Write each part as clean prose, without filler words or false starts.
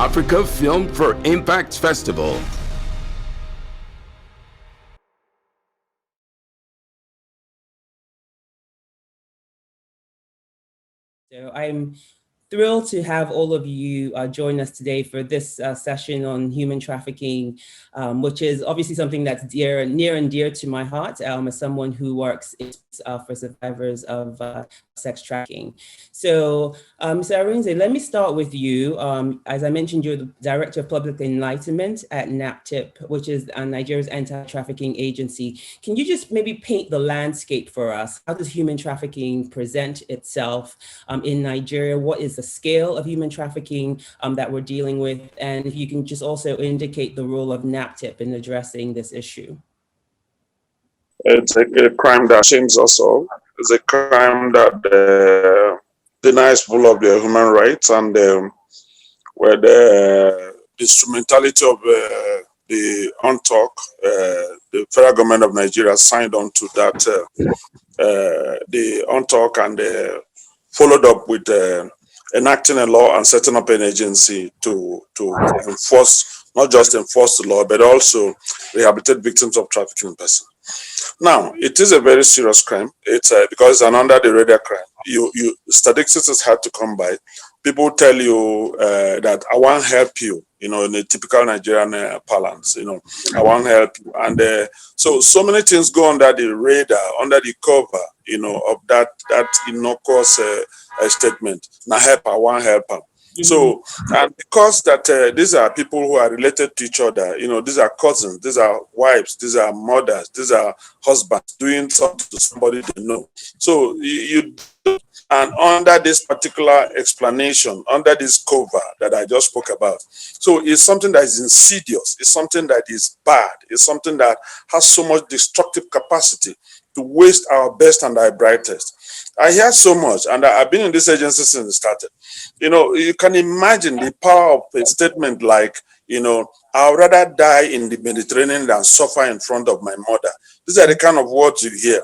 Africa Film for Impact Festival. So I'm thrilled to have all of you join us today for this session on human trafficking, which is obviously something that's near and dear to my heart as someone who works for survivors of sex trafficking. So, Mr. Arunze, let me start with you. As I mentioned, you're the Director of Public Enlightenment at NAPTIP, which is Nigeria's anti-trafficking agency. Can you just maybe paint the landscape for us? How does human trafficking present itself in Nigeria? What is the scale of human trafficking that we're dealing with? And if you can just also indicate the role of NAPTIP in addressing this issue. It's a crime that shames us all. It's a crime that denies people of their human rights, and where the instrumentality of the UNTOC, the federal government of Nigeria signed on to that, the UNTOC, and followed up with enacting a law and setting up an agency to enforce, not just enforce the law, but also rehabilitate victims of trafficking persons. Now, it is a very serious crime. It's because it's an under the radar crime. Statistics is hard to come by. People tell you that I want to help you, in a typical Nigerian parlance, I want to help you. And so many things go under the radar, under the cover, of that innocuous statement. Now help, I want to help them. So, and because that these are people who are related to each other, these are cousins, these are wives, these are mothers, these are husbands doing something to somebody they know. So and under this particular explanation, under this cover that I just spoke about, so it's something that is insidious, it's something that is bad, it's something that has so much destructive capacity to waste our best and our brightest. I hear so much, and I've been in this agency since it started. You can imagine the power of a statement like, I'd rather die in the Mediterranean than suffer in front of my mother. These are the kind of words you hear.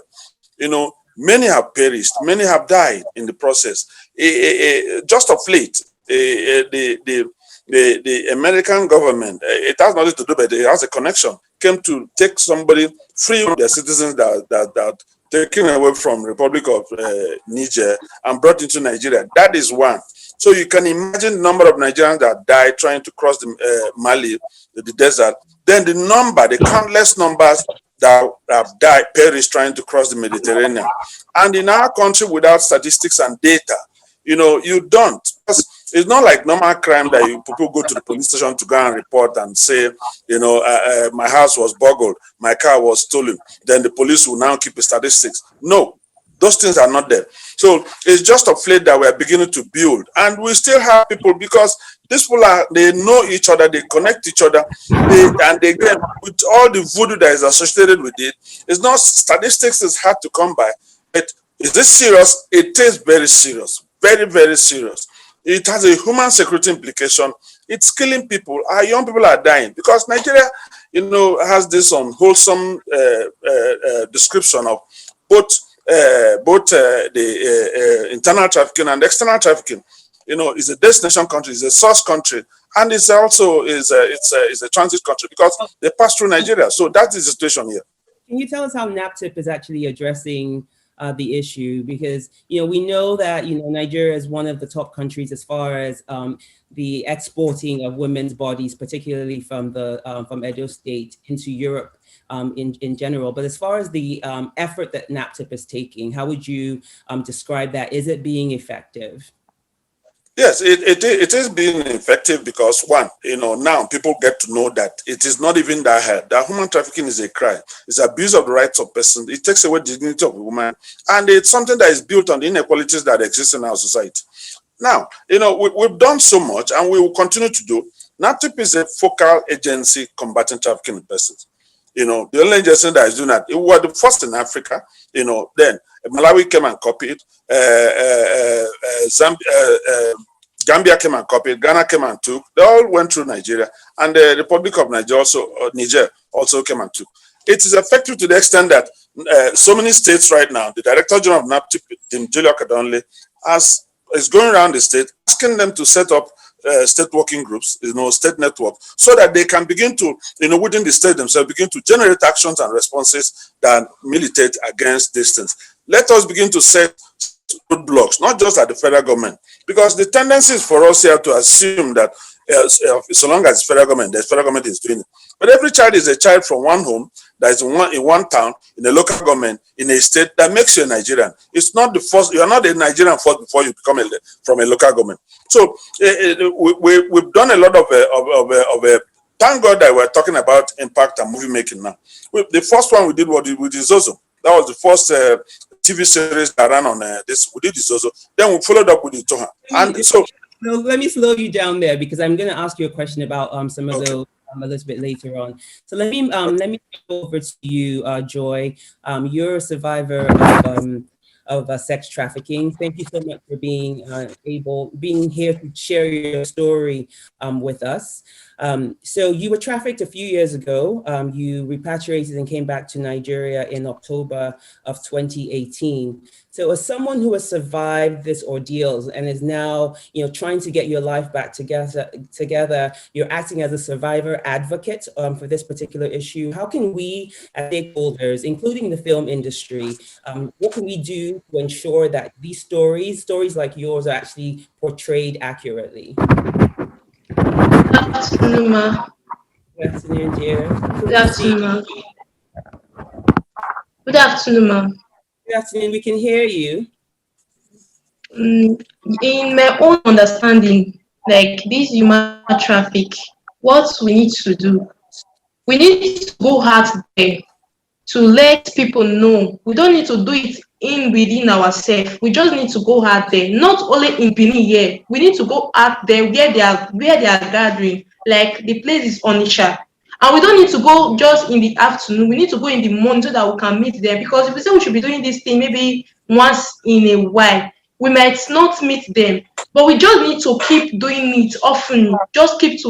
Many have perished, many have died in the process. Just of late, the American government, it has nothing to do, but it has a connection, came to take somebody free of their citizens that taken away from Republic of Niger and brought into Nigeria. That is one. So you can imagine the number of Nigerians that died trying to cross the Mali, the desert. Then the countless numbers that have died, perished trying to cross the Mediterranean. And in our country, without statistics and data, you don't. It's not like normal crime that people go to the police station to go and report and say, my house was burgled, my car was stolen. Then the police will now keep the statistics. No, those things are not there. So it's just of late that we are beginning to build. And we still have people, because these people they know each other, they connect each other, and they get with all the voodoo that is associated with it. It's not statistics is hard to come by. But is this serious? It is very serious, very, very serious. It has a human security implication. It's killing people. Our young people are dying because Nigeria, has this unwholesome description of both the internal trafficking and external trafficking. It's a destination country, it's a source country, and it's also is a transit country because they pass through Nigeria. So that is the situation here. Can you tell us how NAPTIP is actually addressing the issue? Because we know that Nigeria is one of the top countries as far as the exporting of women's bodies, particularly from Edo State into Europe in general. But as far as the effort that NAPTIP is taking, how would you describe that? Is it being effective? Yes, it is being effective because one, now people get to know that it is not even that human trafficking is a crime. It's abuse of the rights of persons. It takes away the dignity of a woman, and it's something that is built on the inequalities that exist in our society. Now, we've done so much, and we will continue to do. NAPTIP is a focal agency combating trafficking in persons. The only agency that is doing that, we were the first in Africa. Then Malawi came and copied. Gambia came and copied, Ghana came and took. They all went through Nigeria, and the Republic of Niger also came and took. It is effective to the extent that so many states right now, the Director General of NAPTIP, Tim Julio Kadonle, is going around the state asking them to set up state working groups, state network, so that they can begin to, within the state themselves, begin to generate actions and responses that militate against these things. Let us begin to set roadblocks, not just at the federal government, because the tendency is for us here to assume that so long as federal government, the federal government is doing it. But every child is a child from one home, that is in one town, in a local government, in a state, that makes you a Nigerian. It's not the first, you are not a Nigerian first before you become from a local government. So we've done a lot of thank God that we're talking about impact and movie making now. The first one we did was with Zozo. That was the first TV series that ran on this. We did the Zozo. Then we followed up with the Toha. And so, let me slow you down there, because I'm going to ask you a question about some of those a little bit later on. So let me go over to you, Joy. You're a survivor of sex trafficking. Thank you so much for being here to share your story with us. So you were trafficked a few years ago. You repatriated and came back to Nigeria in October of 2018. So as someone who has survived this ordeal and is now, trying to get your life back together, you're acting as a survivor advocate for this particular issue. How can we as stakeholders, including the film industry, what can we do to ensure that these stories like yours are actually portrayed accurately? Good afternoon, ma. Good afternoon, dear. Good afternoon, ma. Good afternoon, ma. Good afternoon, we can hear you. In my own understanding, like this human traffic, what we need to do, we need to go out there to let people know. We don't need to do it within ourselves. We just need to go out there, not only in Benin here. We need to go out there where they are gathering, like the place is Onitsha. And we don't need to go just in the afternoon. We need to go in the morning so that we can meet them. Because if we say we should be doing this thing maybe once in a while, we might not meet them. But we just need to keep doing it often. Just keep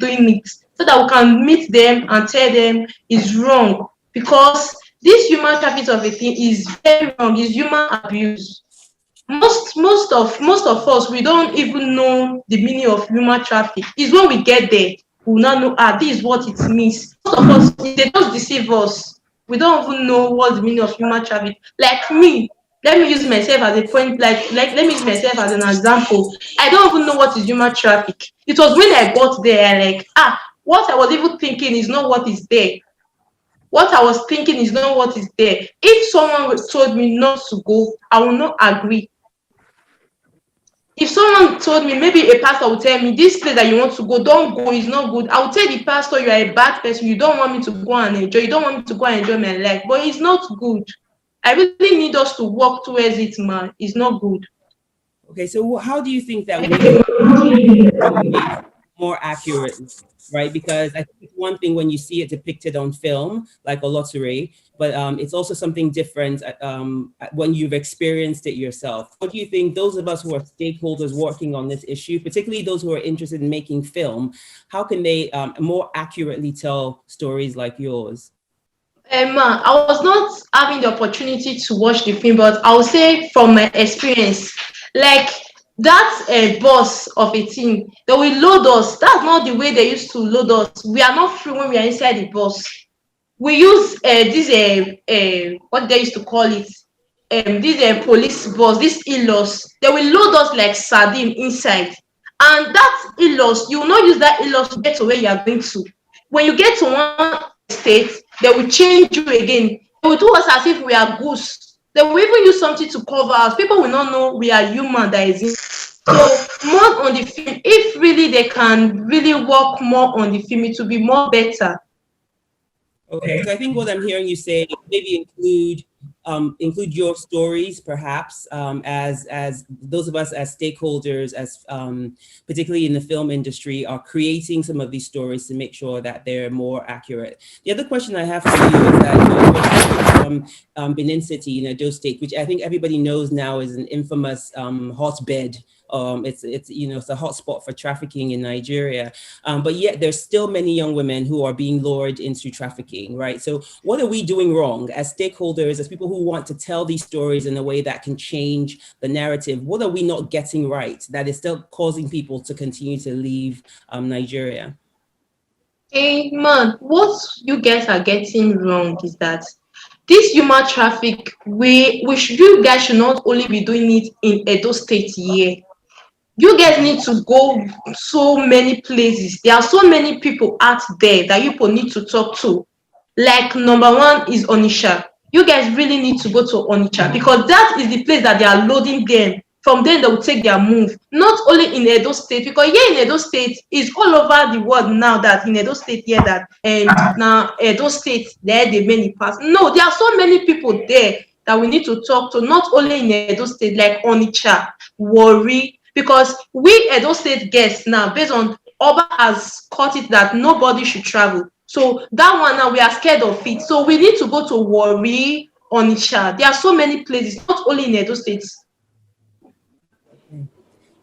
doing it so that we can meet them and tell them it's wrong. Because this human trafficking of a thing is very wrong. It's human abuse. Most of us, we don't even know the meaning of human trafficking. It's when we get there, we will not know, this is what it means. Most of us, they just deceive us. We don't even know what the meaning of human trafficking. Like me, let me use myself as a point, let me use myself as an example. I don't even know what is human trafficking. It was when I got there, what I was even thinking is not what is there. What I was thinking is not what is there. If someone told me not to go, I will not agree. If someone told me, maybe a pastor would tell me, this place that you want to go, don't go, it's not good. I would tell the pastor, you are a bad person. You don't want me to go and enjoy. You don't want me to go and enjoy my life. But it's not good. I really need us to work towards it, man. It's not good. Okay, so how do you think that we can more accurate, right? Because I think it's one thing when you see it depicted on film, like Oloture, but it's also something different when you've experienced it yourself. What do you think those of us who are stakeholders working on this issue, particularly those who are interested in making film, how can they more accurately tell stories like yours? I was not having the opportunity to watch the film, but I would say from my experience, like that boss of a team, they will load us. That's not the way they used to load us. We are not free when we are inside the bus. We use this what they used to call it, this police bus, this ilos. They will load us like sardine inside, and that ilos, you will not use that ilos to get to where you are going to. When you get to one state, they will change you again. They will do us as if we are goose. They will even use something to cover us. People will not know we are human that is in. So more on the film, if really they can really work more on the film, it will be more better. Okay, so I think what I'm hearing you say, maybe include your stories, perhaps, as those of us as stakeholders, as particularly in the film industry, are creating some of these stories to make sure that they're more accurate. The other question I have for you is that you're from Benin City in Edo State, which I think everybody knows now is an infamous hotbed It's it's a hotspot for trafficking in Nigeria. But yet there's still many young women who are being lured into trafficking, right? So what are we doing wrong as stakeholders, as people who want to tell these stories in a way that can change the narrative? What are we not getting right that is still causing people to continue to leave Nigeria? Hey man, what you guys are getting wrong is that this human traffic, you guys should not only be doing it in Edo State here. You guys need to go so many places. There are so many people out there that you people need to talk to. Like number one is Onitsha. You guys really need to go to Onitsha because that is the place that they are loading them. From there, they will take their move. Not only in Edo State, because here in Edo State is all over the world now that in Edo State here that now Edo State there the many parts. No, there are so many people there that we need to talk to, not only in Edo State, like Onitsha, Warri, because we Edo State guests now, based on Oba has caught it that nobody should travel. So that one now we are scared of it. So we need to go to Warri, Onitsha. There are so many places, not only in Edo State.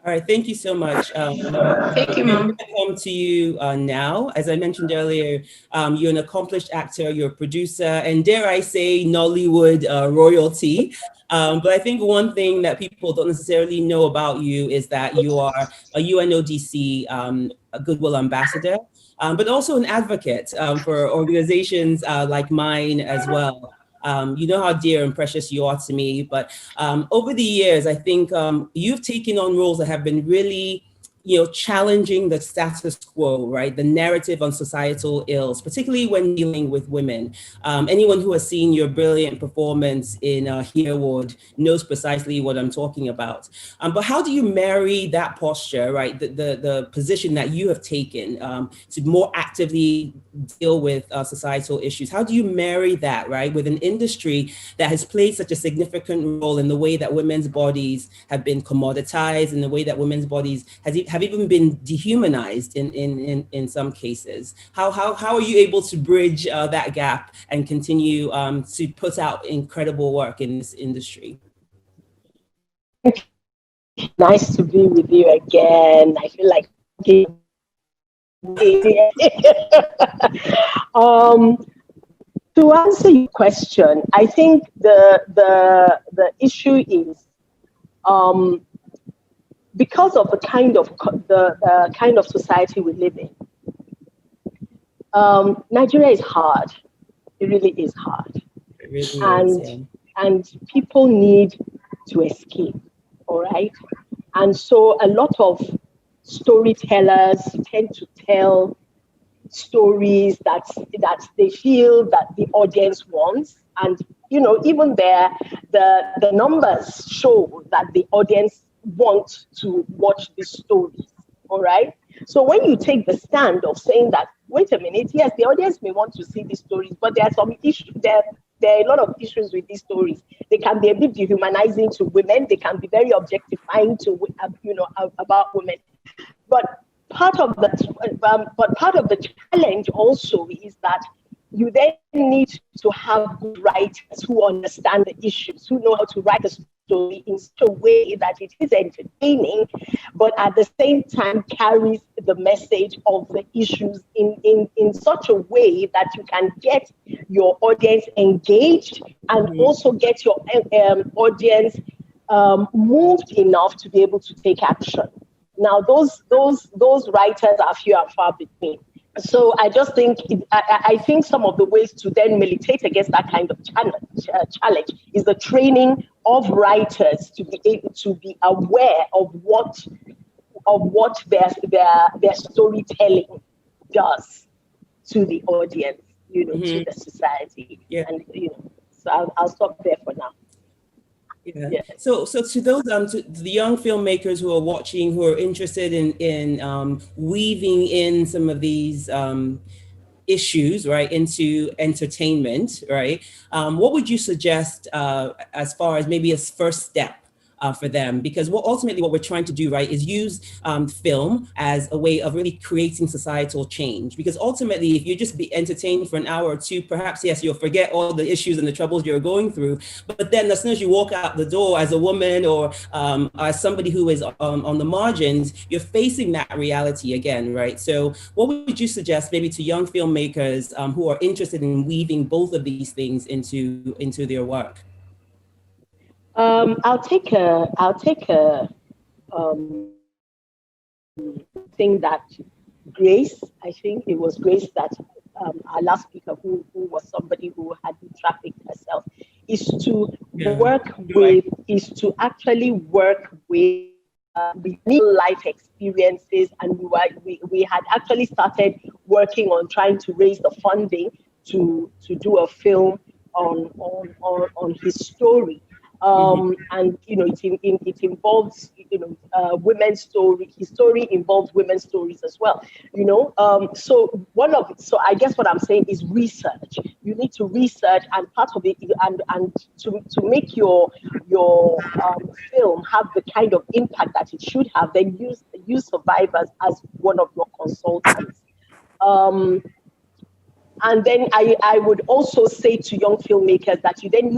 All right, thank you so much. Thank you, ma'am. Come to you now. As I mentioned earlier, you're an accomplished actor, you're a producer, and dare I say, Nollywood royalty. But I think one thing that people don't necessarily know about you is that you are a UNODC a Goodwill Ambassador, but also an advocate for organizations like mine as well. You know how dear and precious you are to me, but over the years, I think you've taken on roles that have been really, challenging the status quo, right? The narrative on societal ills, particularly when dealing with women. Anyone who has seen your brilliant performance in Hereward knows precisely what I'm talking about. But how do you marry that posture, right? The position that you have taken to more actively deal with societal issues? How do you marry that, right, with an industry that has played such a significant role in the way that women's bodies have been commoditized, in the way that women's bodies have even been dehumanized in some cases? How are you able to bridge that gap and continue to put out incredible work in this industry? Nice to be with you again. I feel like to answer your question, I think the issue is because of the kind of society we live in. Nigeria is hard. It really is hard. It really is, yeah. And people need to escape. All right. And so a lot of storytellers tend to tell stories that they feel that the audience wants. And, even there, the numbers show that the audience want to watch these stories. All right. So when you take the stand of saying that, wait a minute, yes, the audience may want to see these stories, but there are some issues there. There are a lot of issues with these stories. They can be a bit dehumanizing to women. They can be very objectifying to, about women. But part of the challenge also is that you then need to have good writers who understand the issues, who know how to write a story in such a way that it is entertaining, but at the same time carries the message of the issues in such a way that you can get your audience engaged and also get your audience moved enough to be able to take action. Now, those writers are few and far between. So I just think, I think some of the ways to then militate against that kind of challenge is the training of writers to be able to be aware of what their storytelling does to the audience, to the society. Yeah. And so I'll stop there for now. Yeah. So to those to the young filmmakers who are watching, who are interested in weaving in some of these issues, right, into entertainment, right? What would you suggest as far as maybe a first step for them, because ultimately what we're trying to do, right, is use film as a way of really creating societal change. Because ultimately, if you just be entertained for an hour or two, perhaps, yes, you'll forget all the issues and the troubles you're going through. But then as soon as you walk out the door as a woman or as somebody who is on the margins, you're facing that reality again, right? So what would you suggest maybe to young filmmakers who are interested in weaving both of these things into their work? I'll take a thing that Grace, I think it was Grace that our last speaker, who was somebody who had been trafficked herself, is to is to actually work with real life experiences, and we had actually started working on trying to raise the funding to do a film on his story. And it involves women's story. His story involves women's stories as well. So I guess what I'm saying is research. You need to research, and part of it, and to make your film have the kind of impact that it should have, then use survivors as one of your consultants. And then I would also say to young filmmakers that you then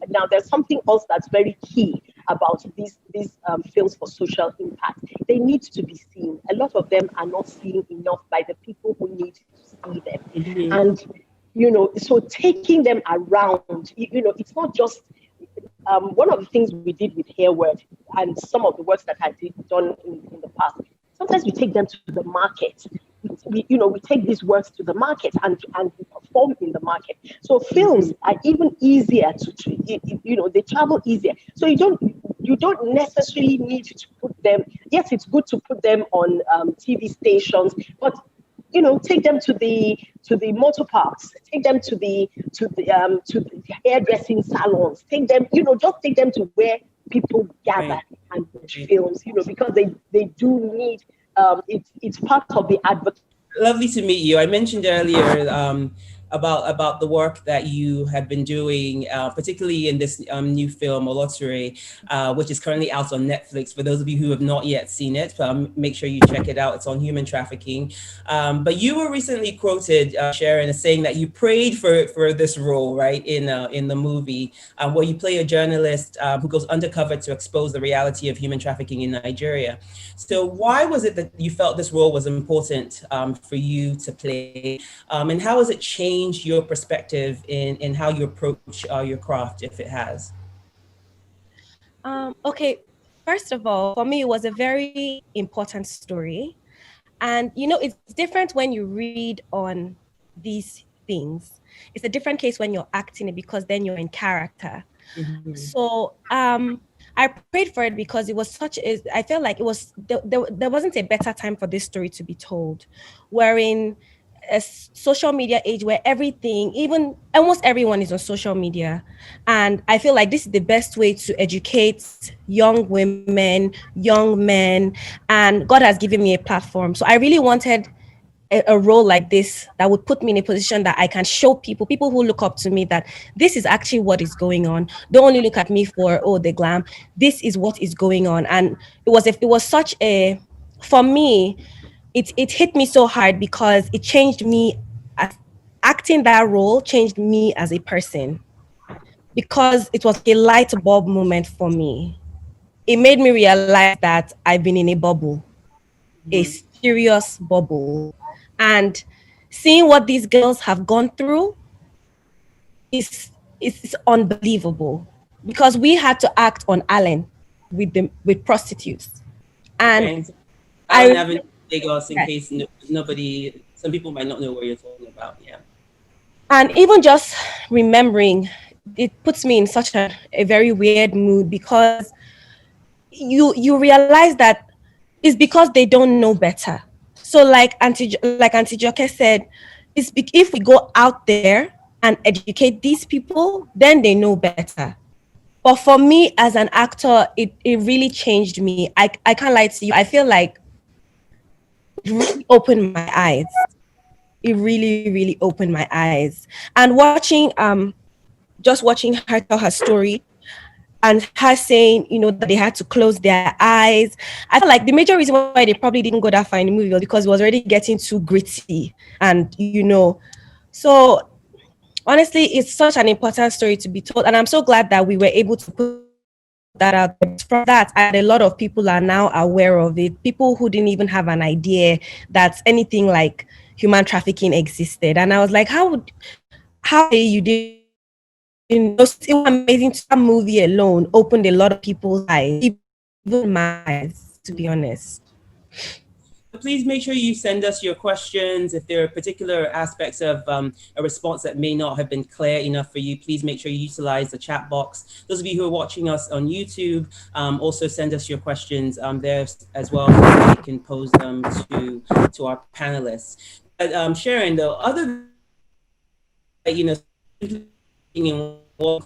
now there's something else that's very key about these films for social impact. They need to be seen. A lot of them are not seen enough by the people who need to see them. Mm-hmm. And, so taking them around, it's not just, one of the things we did with Hairword and some of the works that I done in the past, sometimes we take them to the market. We take these works to the market and we perform in the market. So films are even easier they travel easier. So you don't necessarily need to put them. Yes, it's good to put them on TV stations, but take them to the motor parks, take them to the hairdressing salons, take them, just take them to where people gather and watch films, because they do need. It's part of the advocate. Lovely to meet you. I mentioned earlier about the work that you have been doing, particularly in this new film, Oloture, which is currently out on Netflix. For those of you who have not yet seen it, make sure you check it out. It's on human trafficking. But you were recently quoted, Sharon, as saying that you prayed for this role, right, in the movie, where you play a journalist who goes undercover to expose the reality of human trafficking in Nigeria. So why was it that you felt this role was important for you to play? And how has it changed your perspective in how you approach your craft, if it has? Okay, first of all, for me, it was a very important story. And, it's different when you read on these things. It's a different case when you're acting it, because then you're in character. Mm-hmm. So I prayed for it because it was I felt like it was, there wasn't a better time for this story to be told. We're in a social media age where even almost everyone is on social media. And I feel like this is the best way to educate young women, young men, and God has given me a platform. So I really wanted a role like this that would put me in a position that I can show people who look up to me, that this is actually what is going on. Don't only look at me for, the glam. This is what is going on. And it was such a, for me, it hit me so hard because it changed me. Acting that role changed me as a person, because it was a light bulb moment for me. It made me realize that I've been in a bubble, a serious bubble. And seeing what these girls have gone through is unbelievable, because we had to act on Allen with prostitutes. And I have in Lagos, in case some people might not know what you're talking about. Yeah. And even just remembering, it puts me in such a very weird mood, because you realize that it's because they don't know better. So like Auntie Joke said, if we go out there and educate these people, then they know better. But for me as an actor, it really changed me. I can't lie to you. I feel like it really opened my eyes. It really, really opened my eyes. And watching her tell her story, and her saying, that they had to close their eyes. I feel like the major reason why they probably didn't go that far in the movie was because it was already getting too gritty. And, so honestly, it's such an important story to be told. And I'm so glad that we were able to put that out. From that, and a lot of people are now aware of it. People who didn't even have an idea that anything like human trafficking existed. And I was like, how you did. It was amazing. That movie alone opened a lot of people's eyes, even my eyes, to be honest. Please make sure you send us your questions. If there are particular aspects of a response that may not have been clear enough for you, please make sure you utilize the chat box. Those of you who are watching us on YouTube, also send us your questions there as well, so we can pose them to our panelists. But Sharon, though, other than, in what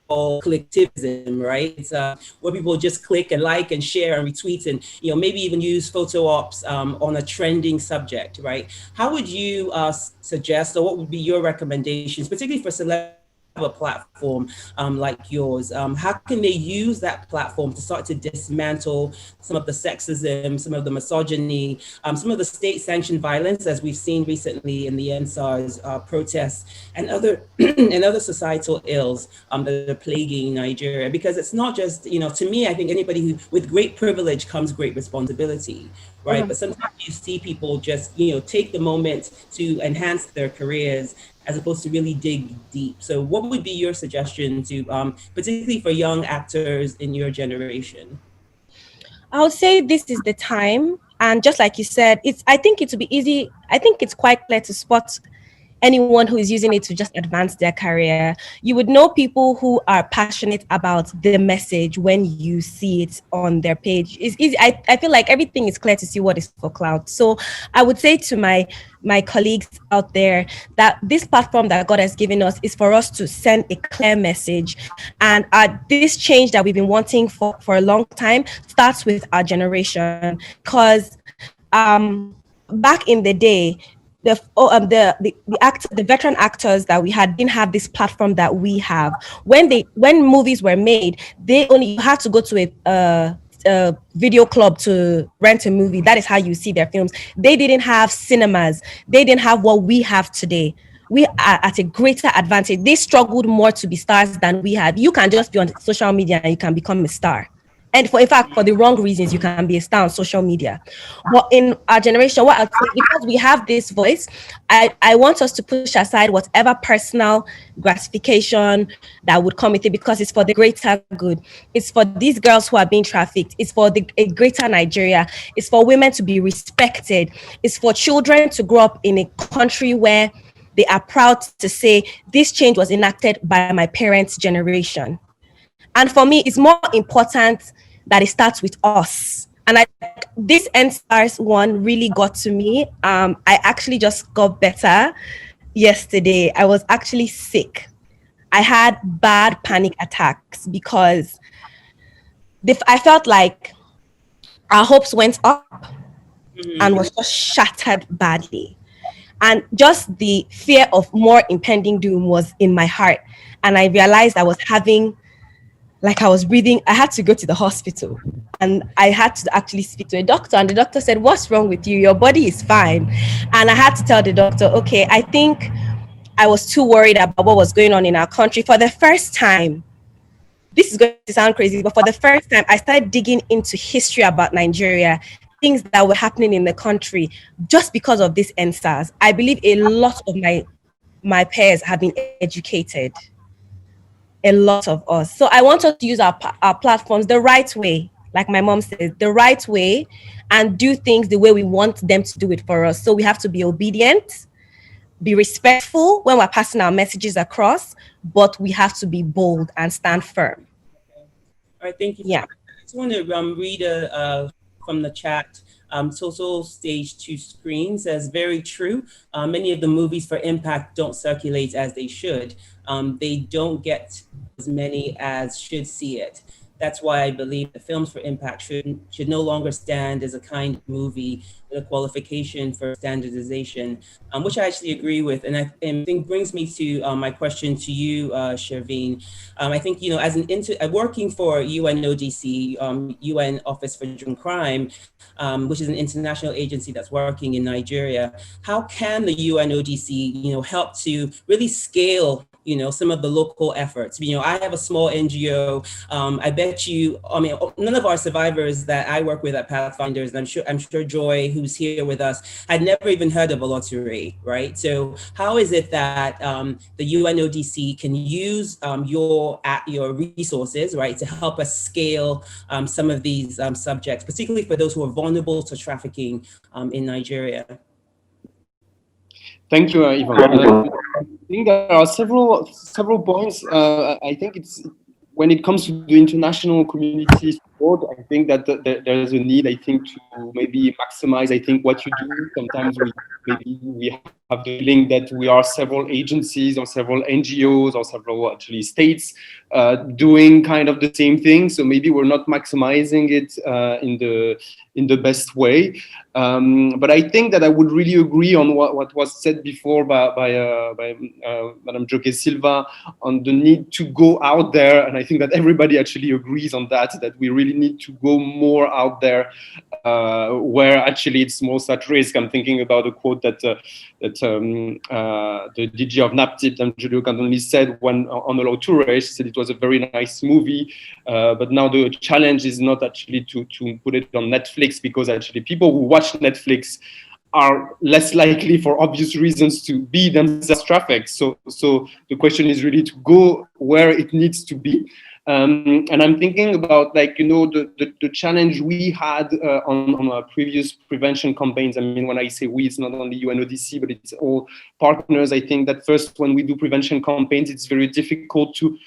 called collectivism, right? It's where people just click and like and share and retweet and maybe even use photo ops on a trending subject, right? How would you suggest, or what would be your recommendations, particularly for celebrities, a platform like yours? How can they use that platform to start to dismantle some of the sexism, some of the misogyny, some of the state-sanctioned violence, as we've seen recently in the NSARS protests and other and other societal ills that are plaguing Nigeria? Because it's not just, to me, I think anybody who with great privilege comes great responsibility, right? But sometimes you see people just, take the moment to enhance their careers as opposed to really dig deep. So what would be your suggestion to, particularly for young actors in your generation? I would say this is the time. And just like you said, I think it would be easy. I think it's quite clear to spot anyone who is using it to just advance their career. You would know people who are passionate about the message when you see it on their page. It's easy. I feel like everything is clear to see what is for clout. So I would say to my colleagues out there that this platform that God has given us is for us to send a clear message. And this change that we've been wanting for a long time starts with our generation. Because back in the day, the veteran actors that we had didn't have this platform that we have. When movies were made, they only had to go to a video club to rent a movie. That is how you see their films. They didn't have cinemas. They didn't have what we have today. We are at a greater advantage. They struggled more to be stars than we had. You can just be on social media and you can become a star. And in fact, for the wrong reasons, you can be a star on social media. But in our generation, because we have this voice, I want us to push aside whatever personal gratification that would come with it, because it's for the greater good. It's for these girls who are being trafficked. It's for a greater Nigeria. It's for women to be respected. It's for children to grow up in a country where they are proud to say, this change was enacted by my parents' generation. And for me, it's more important that it starts with us. And this NSARS one really got to me. I actually just got better yesterday. I was actually sick. I had bad panic attacks because I felt like our hopes went up and was just shattered badly. And just the fear of more impending doom was in my heart. And I realized I was breathing. I had to go to the hospital and I had to actually speak to a doctor, and the doctor said, "What's wrong with you? Your body is fine." And I had to tell the doctor, okay, I think I was too worried about what was going on in our country. For the first time, this is going to sound crazy, but for the first time, I started digging into history about Nigeria, things that were happening in the country just because of this NSARS. I believe a lot of my peers have been educated. A lot of us. So I want us to use our platforms the right way, like my mom says, the right way, and do things the way we want them to do it for us. So we have to be obedient, be respectful when we're passing our messages across, but we have to be bold and stand firm. All right, thank you. Yeah. I just want to read from the chat. Total Stage 2 Screen says, very true. Many of the movies for Impact don't circulate as they should. They don't get as many as should see it. That's why I believe that Films for Impact should no longer stand as a kind of movie with a qualification for standardization, which I actually agree with. And I think brings me to my question to you, Sherveen. I think, you know, as working for UNODC, UN Office for Drug and Crime, which is an international agency that's working in Nigeria, how can the UNODC, you know, help to really scale, you know, some of the local efforts? You know, I have a small NGO. I bet you, I mean, none of our survivors that I work with at Pathfinders, and I'm sure Joy, who's here with us, had never even heard of a lottery, right? So how is it that the UNODC can use your resources, right, to help us scale some of these subjects, particularly for those who are vulnerable to trafficking in Nigeria? Thank you, Yvonne. I think there are several points. I think it's when it comes to the international community support, I think that there's a need, I think, to maybe maximize, I think, what you do. Sometimes we have the feeling that we are several agencies or several NGOs or several actually states doing kind of the same thing. So maybe we're not maximizing it in the best way. But I think that I would really agree on what was said before by Madame Joke Silva on the need to go out there. And I think that everybody actually agrees on that we really need to go more out there where actually it's most at risk. I'm thinking about a quote that the DG of NAPTIP, Julio Candoni, said when on a low tour race. He said it was a very nice movie, but now the challenge is not actually to put it on Netflix, because actually people who watch Netflix are less likely, for obvious reasons, to be themselves trafficked. So the question is really to go where it needs to be. And I'm thinking about, like, you know, the challenge we had on our previous prevention campaigns. I mean, when I say we, it's not only UNODC, but it's all partners. I think that first, when we do prevention campaigns, it's very difficult to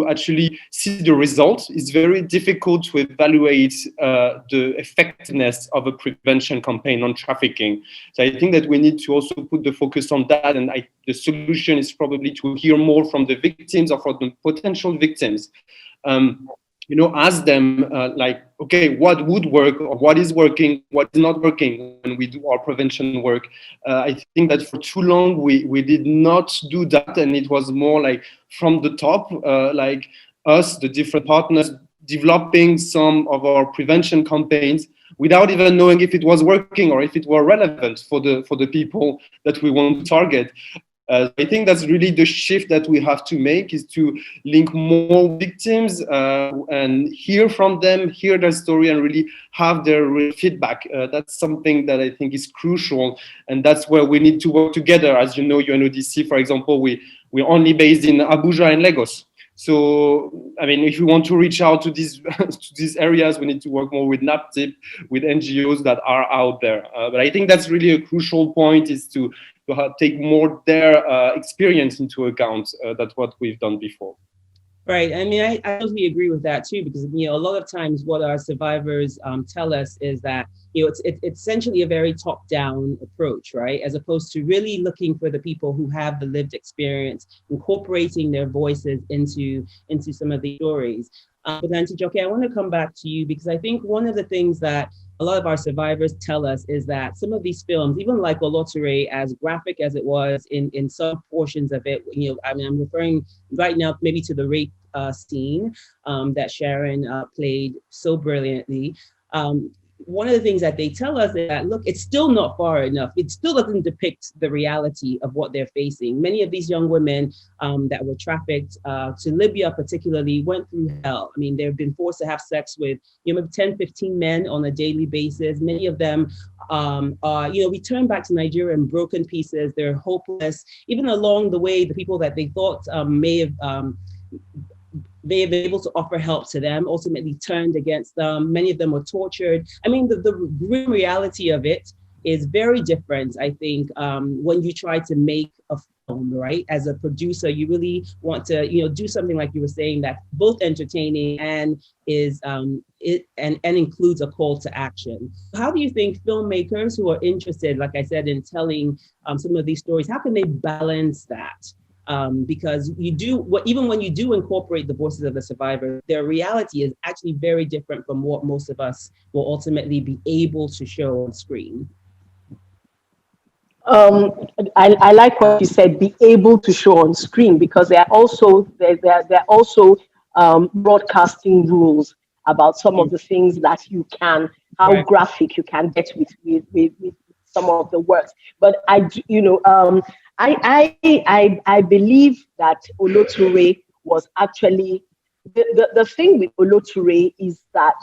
actually see the results. It's very difficult to evaluate the effectiveness of a prevention campaign on trafficking. So I think that we need to also put the focus on that. And the solution is probably to hear more from the victims or from the potential victims. You know, ask them like, okay, what would work, or what is working, what is not working when we do our prevention work. I think that for too long we did not do that, and it was more like from the top, like us, the different partners, developing some of our prevention campaigns without even knowing if it was working or if it were relevant for the people that we want to target. I think that's really the shift that we have to make, is to link more victims and hear from them, hear their story, and really have their feedback. That's something that I think is crucial, and that's where we need to work together. As you know, UNODC, for example, we're only based in Abuja and Lagos. So, I mean, if we want to reach out to these areas, we need to work more with NAPTIP, with NGOs that are out there. But I think that's really a crucial point, is to take more their experience into account. That's what we've done before. Right. I mean, I totally agree with that too, because, you know, a lot of times what our survivors tell us is that, you know, it's essentially a very top-down approach, right? As opposed to really looking for the people who have the lived experience, incorporating their voices into some of the stories. But Auntie Joke, I want to come back to you, because I think one of the things that a lot of our survivors tell us is that some of these films, even like Oloture, as graphic as it was in some portions of it, you know, I mean, I'm referring right now maybe to the rape scene that Sharon played so brilliantly. One of the things that they tell us is that, look, it's still not far enough. It still doesn't depict the reality of what they're facing. Many of these young women that were trafficked to Libya particularly went through hell. I mean, they've been forced to have sex with, you know, 10, 15 men on a daily basis. Many of them are, you know, returned back to Nigeria in broken pieces. They're hopeless. Even along the way, the people that they thought may have been able to offer help to them ultimately turned against them. Many of them were tortured. I mean, the grim reality of it is very different, I think, when you try to make a film, right? As a producer, you really want to, you know, do something like you were saying, that's both entertaining and is and includes a call to action. How do you think filmmakers who are interested, like I said, in telling some of these stories, how can they balance that? because even when you do incorporate the voices of the survivors, their reality is actually very different from what most of us will ultimately be able to show on screen. I like what you said, be able to show on screen, because there are also broadcasting rules about some of the things that you can, how Right. graphic you can get with some of the works. But I believe that Oloture was actually the thing with Oloture is that,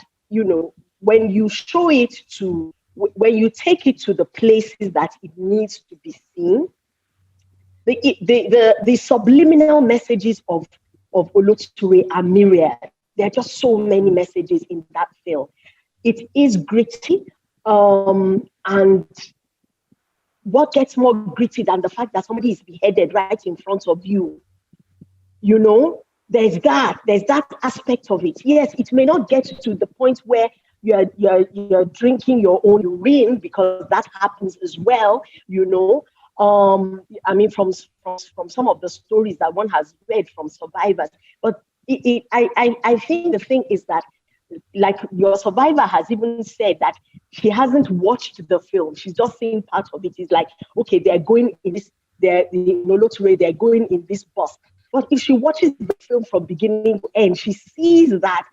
when you show it to, when you take it to the places that it needs to be seen, the subliminal messages of Oloture are myriad. There are just so many messages in that film. It is gritty, and what gets more gritty than the fact that somebody is beheaded right in front of you? There's that aspect of it. Yes, it may not get to the point where you're drinking your own urine, because that happens as well. I mean, from some of the stories that one has read from survivors. But I think the thing is that, like, your survivor has even said that she hasn't watched the film. She's just seen part of it. It's like, okay, they're going in this, they're going in this bus. But if she watches the film from beginning to end, she sees that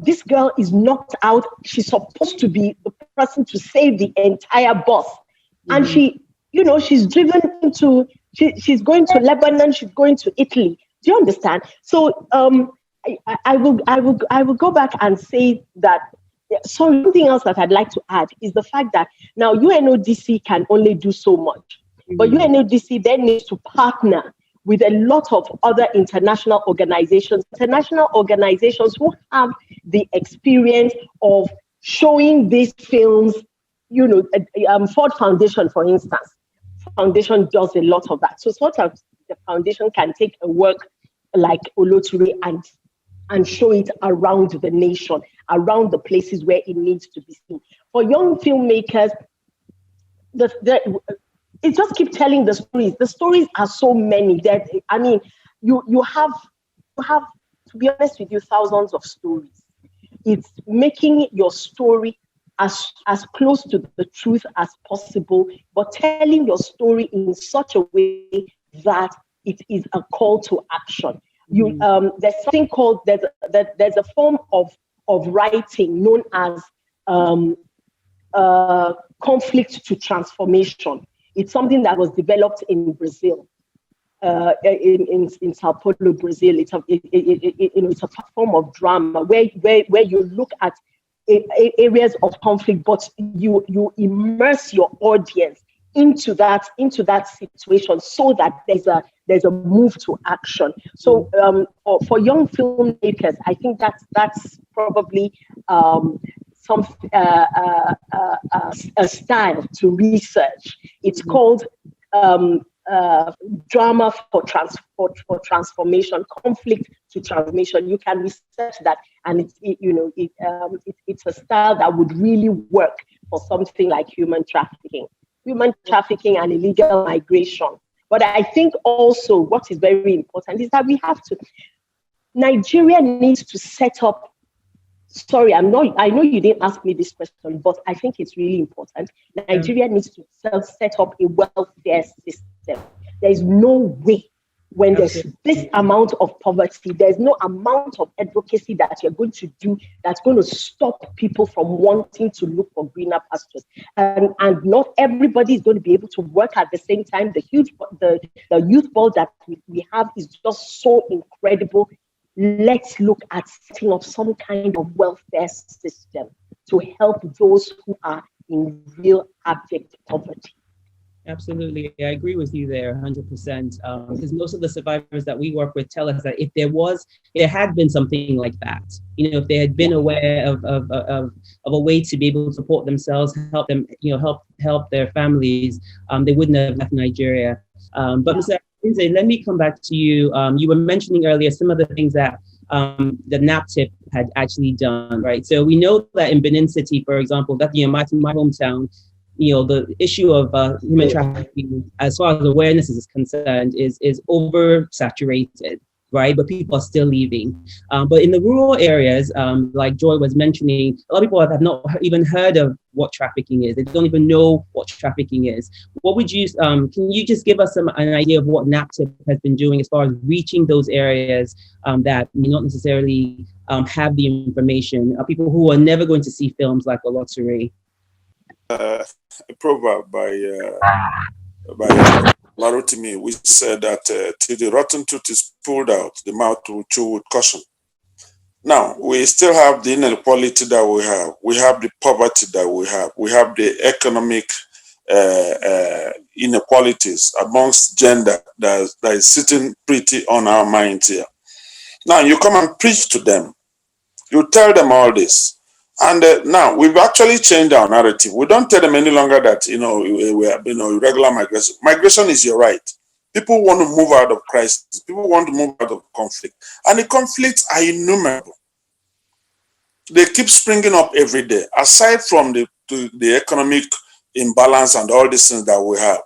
this girl is knocked out. She's supposed to be the person to save the entire bus. Mm-hmm. And she's driven into, she's going to Lebanon, she's going to Italy. Do you understand? So I will go back and say that. Something else that I'd like to add is the fact that now UNODC can only do so much, but UNODC then needs to partner with a lot of other international organizations who have the experience of showing these films. Ford Foundation, for instance, Foundation does a lot of that. So sort of the foundation can take a work like Oloture and show it around the nation, around the places where it needs to be seen. For young filmmakers, it just keep telling the stories. The stories are so many that, I mean, you have, to be honest with you, thousands of stories. It's making your story as close to the truth as possible, but telling your story in such a way that it is a call to action. There's something called, there's a form of writing known as conflict to transformation. It's something that was developed in Brazil, in Sao Paulo, Brazil. It's a form of drama where you look at areas of conflict, but you immerse your audience into that situation so that there's a move to action. So for young filmmakers, I think that's probably a style to research. It's called drama for transformation, conflict to transformation. You can research that, and it's a style that would really work for something like human trafficking and illegal migration. But I think also what is very important is that Nigeria needs to set up. Sorry, I know you didn't ask me this question, but I think it's really important. Nigeria needs to set up a welfare system. There's no way, when there's this amount of poverty, there's no amount of advocacy that you're going to do that's going to stop people from wanting to look for greener pastures. And not everybody is going to be able to work at the same time. The youth ball that we have is just so incredible. Let's look at setting up some kind of welfare system to help those who are in real abject poverty. Absolutely. I agree with you there 100%. Because most of the survivors that we work with tell us that if there had been something like that, if they had been aware of a way to be able to support themselves, help them, help their families, they wouldn't have left Nigeria. But Mr. let me come back to you. You were mentioning earlier some of the things that the NAPTIP had actually done, right? So we know that in Benin City, for example, that's my hometown, the issue of human trafficking, as far as awareness is concerned, is oversaturated, right? But people are still leaving. But in the rural areas, like Joy was mentioning, a lot of people have not even heard of what trafficking is. They don't even know what trafficking is. What would you, can you just give us an idea of what NAPTIP has been doing as far as reaching those areas that may not necessarily have the information, people who are never going to see films like Oloturi? A proverb by Larotimi, which said that till the rotten tooth is pulled out, the mouth will chew with caution. Now, we still have the inequality that we have the poverty that we have the economic inequalities amongst gender that is sitting pretty on our minds here. Now, you come and preach to them. You tell them all this. And now we've actually changed our narrative. We don't tell them any longer that, we are, irregular migration. Migration is your right. People want to move out of crisis. People want to move out of conflict. And the conflicts are innumerable. They keep springing up every day, aside from the economic imbalance and all these things that we have.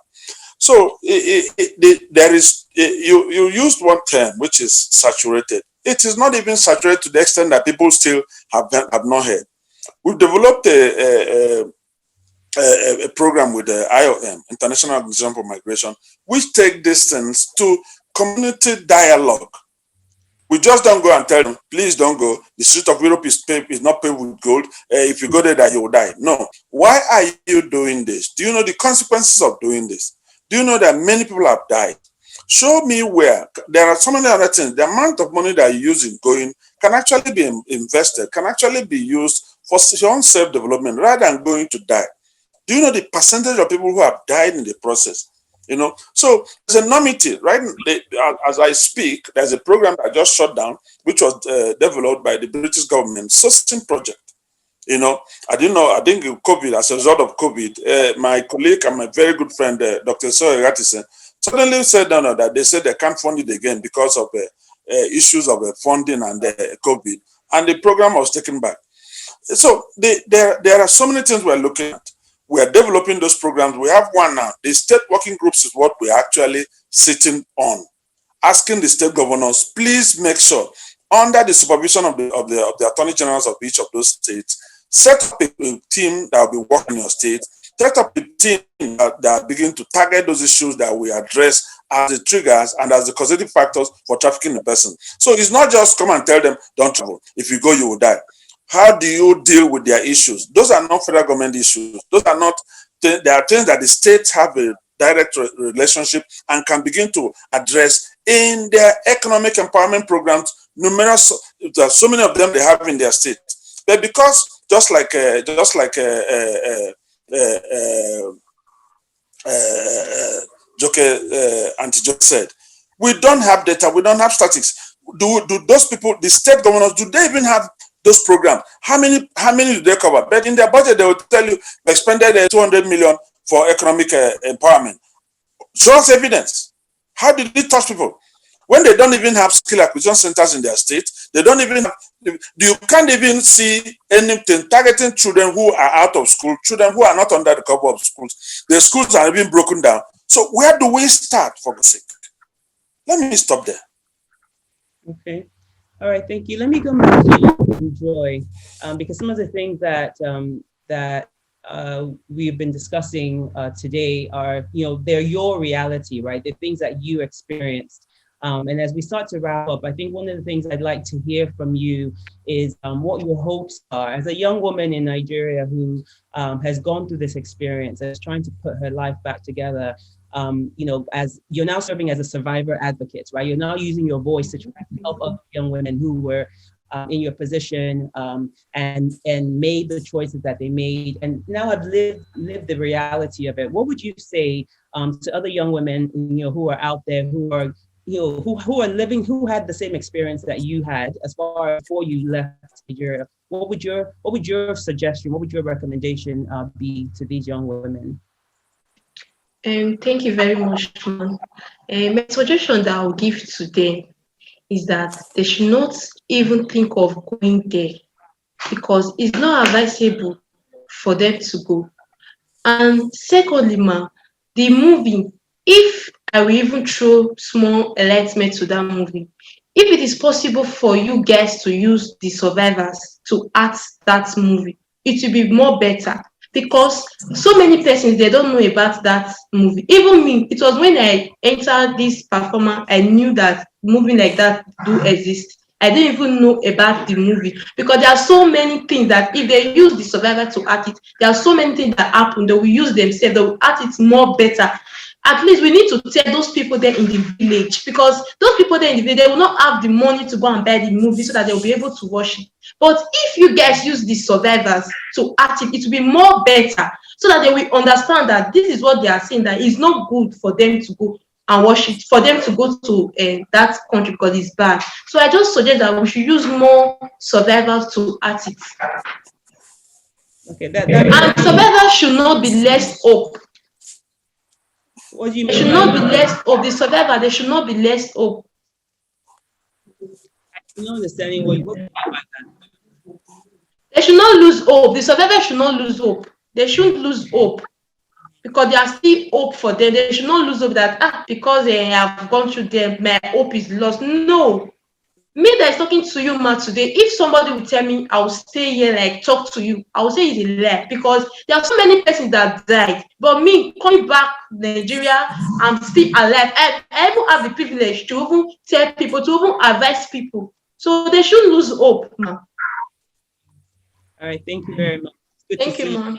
So there is, you used one term, which is saturated. It is not even saturated to the extent that people still have not heard. We've developed a program with the IOM, International Organization for Migration, which take these things to community dialogue. We just don't go and tell them, please don't go. The street of Europe is not paved with gold. If you go there, that you will die. No. Why are you doing this? Do you know the consequences of doing this? Do you know that many people have died? Show me where. There are so many other things. The amount of money that you use in going can actually be invested, can actually be used for your own self-development rather than going to die. Do you know the percentage of people who have died in the process? So there's enormity, right? As I speak, there's a program that just shut down, which was developed by the British government, Sourcing Project. I didn't know, I think COVID, as a result of COVID, my colleague and my very good friend, Dr. Soye Gatisen, suddenly said no, that they said they can't fund it again because of issues of funding and COVID, and the program was taken back. So there are so many things we're looking at. We are developing those programs. We have one now. The state working groups is what we're actually sitting on, asking the state governors, please make sure, under the supervision of the attorney generals of each of those states, set up a team that will be working in your state, set up a team that begin to target those issues that we address as the triggers and as the causative factors for trafficking a person. So it's not just come and tell them, don't travel. If you go, you will die. How do you deal with their issues? Those are not federal government issues. Those are not, there are things that the states have a direct relationship and can begin to address in their economic empowerment programs. Numerous, there are so many of them they have in their state. But because just like Auntie Joke said, we don't have data, we don't have statistics. Do those people, the state governors, do they even have those programs? How many do they cover? But in their budget, they will tell you they expended 200 million for economic empowerment. Show us evidence. How did it touch people? When they don't even have skill acquisition centers in their state, they don't even have, you can't even see anything targeting children who are out of school, children who are not under the cover of schools. The schools are even broken down. So where do we start, for God's sake? Let me stop there. Okay. All right, thank you. Let me go back to Joy, because some of the things that we've been discussing today are, they're your reality, right? They're things that you experienced. And as we start to wrap up, I think one of the things I'd like to hear from you is what your hopes are. As a young woman in Nigeria who has gone through this experience, is trying to put her life back together, as you're now serving as a survivor advocate, right? You're now using your voice to try to help other young women who were in your position and made the choices that they made and now have lived the reality of it. What would you say to other young women, who are out there, who are who are living, who had the same experience that you had as far as before you left Nigeria? What would your suggestion, what would your recommendation be to these young women? Thank you very much, man. My suggestion that I'll give today is that they should not even think of going there because it's not advisable for them to go. And secondly, the movie, if I will even throw small enlightenment to that movie, if it is possible for you guys to use the survivors to act that movie, it will be more better, because so many persons, they don't know about that movie. Even me, it was when I entered this performer, I knew that movie like that do exist. I didn't even know about the movie, because there are so many things that if they use the survivor to act it, there are so many things that happen. They will use themselves, they will act it more better. At least we need to tell those people there in the village, because those people there in the village, they will not have the money to go and buy the movie so that they will be able to watch it. But if you guys use the survivors to act it, it will be more better, so that they will understand that this is what they are saying, that it's not good for them to go and watch it, for them to go to that country, because it's bad. So I just suggest that we should use more survivors to act it. Okay, that And survivors should not be less hope. what do you They mean should by not be that? less hope. The survivor, they should not be less hope. I'm not understanding what you mean by that. They should not lose hope. The survivor should not lose hope. They shouldn't lose hope, because there are still hope for them. They should not lose hope that because they have gone through them, my hope is lost. No. Me that is talking to you, ma, today, if somebody will tell me I'll stay here, like talk to you, I will say it's a lie, because there are so many persons that died. But me coming back Nigeria, I'm still alive. I even have the privilege to even tell people, to even advise people. So they shouldn't lose hope, ma. All right, thank you very much. It's good Thank to you, ma.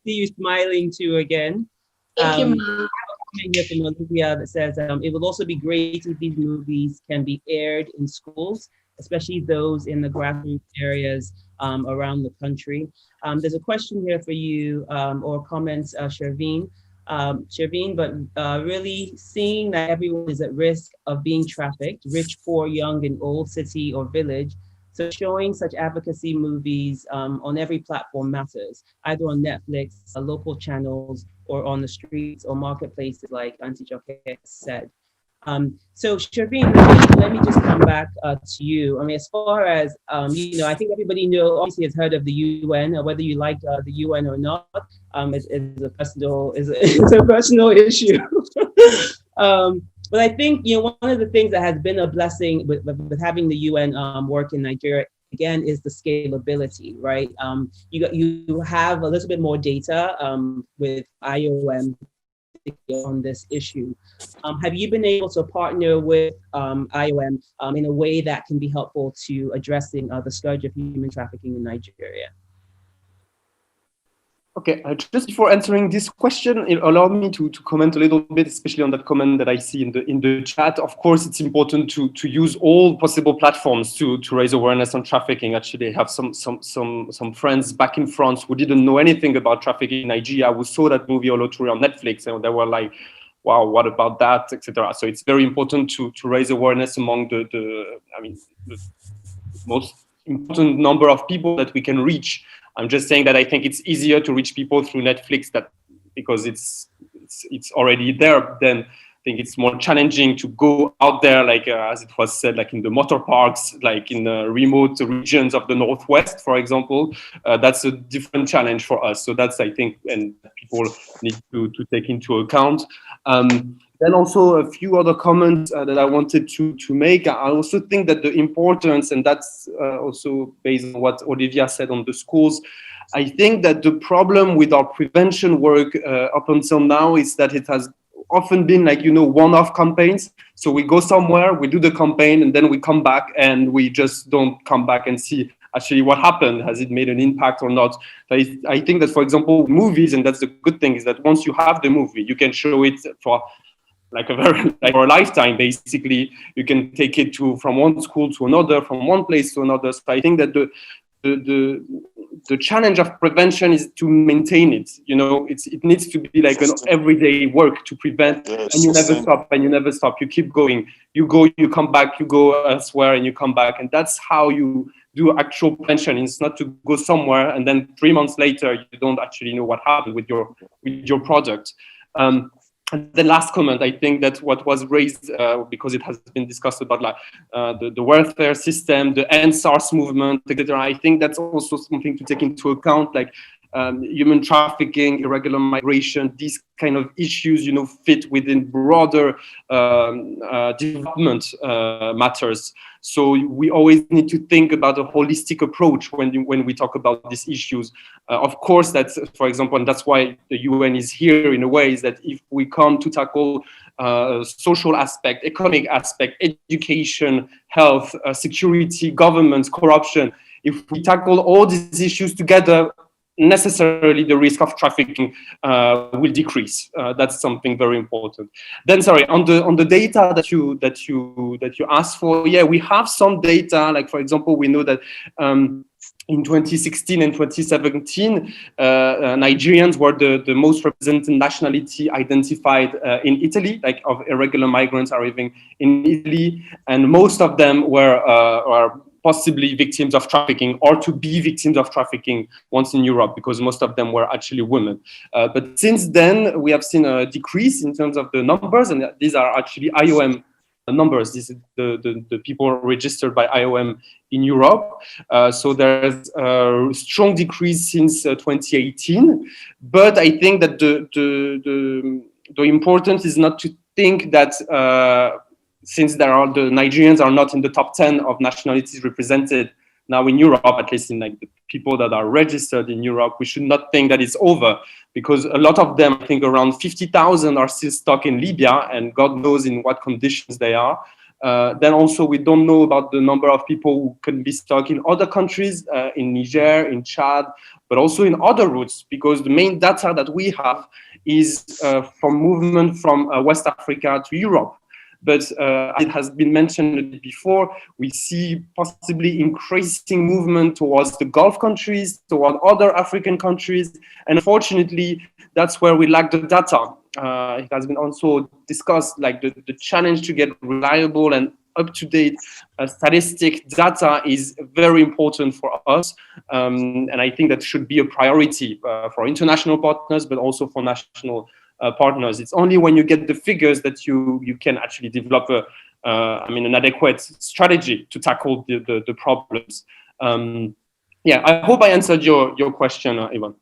see you smiling too again. Thank you, Um, ma. comment here from Olivia that says it would also be great if these movies can be aired in schools, especially those in the grassroots areas around the country. There's a question here for you, or comments, Sherveen. Sherveen, but really seeing that everyone is at risk of being trafficked, rich, poor, young, and old, city or village. So showing such advocacy movies on every platform matters, either on Netflix, local channels, or on the streets or marketplaces, like Auntie Joke said. So Sherveen, let me just come back to you. I mean, as far as, I think everybody obviously has heard of the UN, or whether you like the UN or not, is a personal, it's a personal issue. But I think, one of the things that has been a blessing with having the UN work in Nigeria, again, is the scalability, right? You have a little bit more data with IOM on this issue. Have you been able to partner with IOM in a way that can be helpful to addressing the scourge of human trafficking in Nigeria? Okay, just before answering this question, it allowed me to comment a little bit, especially on that comment that I see in the chat. Of course, it's important to use all possible platforms to raise awareness on trafficking. Actually, I have some friends back in France who didn't know anything about trafficking in Nigeria, who saw that movie Oloturi on Netflix, and they were like, wow, what about that, etc. So it's very important to raise awareness among the most important number of people that we can reach. I'm just saying that I think it's easier to reach people through Netflix, because it's already there. Then I think it's more challenging to go out there, like as it was said, like in the motor parks, like in remote regions of the Northwest, for example. That's a different challenge for us. So that's, I think, and people need to take into account. Then also a few other comments that I wanted to make. I also think that the importance, and that's also based on what Olivia said on the schools, I think that the problem with our prevention work up until now is that it has often been like, one-off campaigns. So we go somewhere, we do the campaign, and then we come back and we just don't come back and see actually what happened. Has it made an impact or not? I think that, for example, movies, and that's the good thing, is that once you have the movie, you can show it for for a lifetime. Basically, you can take it from one school to another, from one place to another. So I think that the challenge of prevention is to maintain it. It needs to be like an everyday work to prevent, and you never stop, and you never stop. You keep going. You go, you come back, you go elsewhere, and you come back, and that's how you do actual prevention. It's not to go somewhere and then 3 months later you don't actually know what happened with your product. And the last comment, I think that what was raised, because it has been discussed about the welfare system, the end SARS movement, etc. I think that's also something to take into account. Like human trafficking, irregular migration, these kind of issues, fit within broader development matters. So we always need to think about a holistic approach when we talk about these issues. Of course, that's, for example, and that's why the UN is here in a way, is that if we come to tackle social aspect, economic aspect, education, health, security, governance, corruption, if we tackle all these issues together, necessarily the risk of trafficking will decrease. That's something very important. Then, sorry, on the data that you asked for, yeah, we have some data. Like, for example, we know that in 2016 and 2017, Nigerians were the most represented nationality identified in Italy, like of irregular migrants arriving in Italy, and most of them were possibly victims of trafficking or to be victims of trafficking once in Europe, because most of them were actually women. But since then, we have seen a decrease in terms of the numbers, and these are actually IOM numbers. This is the people registered by IOM in Europe. So there's a strong decrease since 2018. But I think that the important is not to think that since the Nigerians are not in the top 10 of nationalities represented now in Europe, at least in like the people that are registered in Europe, we should not think that it's over, because a lot of them, I think around 50,000 are still stuck in Libya, and God knows in what conditions they are. Then also we don't know about the number of people who can be stuck in other countries, in Niger, in Chad, but also in other routes, because the main data that we have is from movement from West Africa to Europe. But it has been mentioned before, we see possibly increasing movement towards the Gulf countries, toward other African countries. And unfortunately, that's where we lack the data. It has been also discussed, like the challenge to get reliable and up-to-date statistic data is very important for us. And I think that should be a priority for international partners, but also for national partners. It's only when you get the figures that you can actually develop an adequate strategy to tackle the problems. Yeah, I hope I answered your question, Ivan.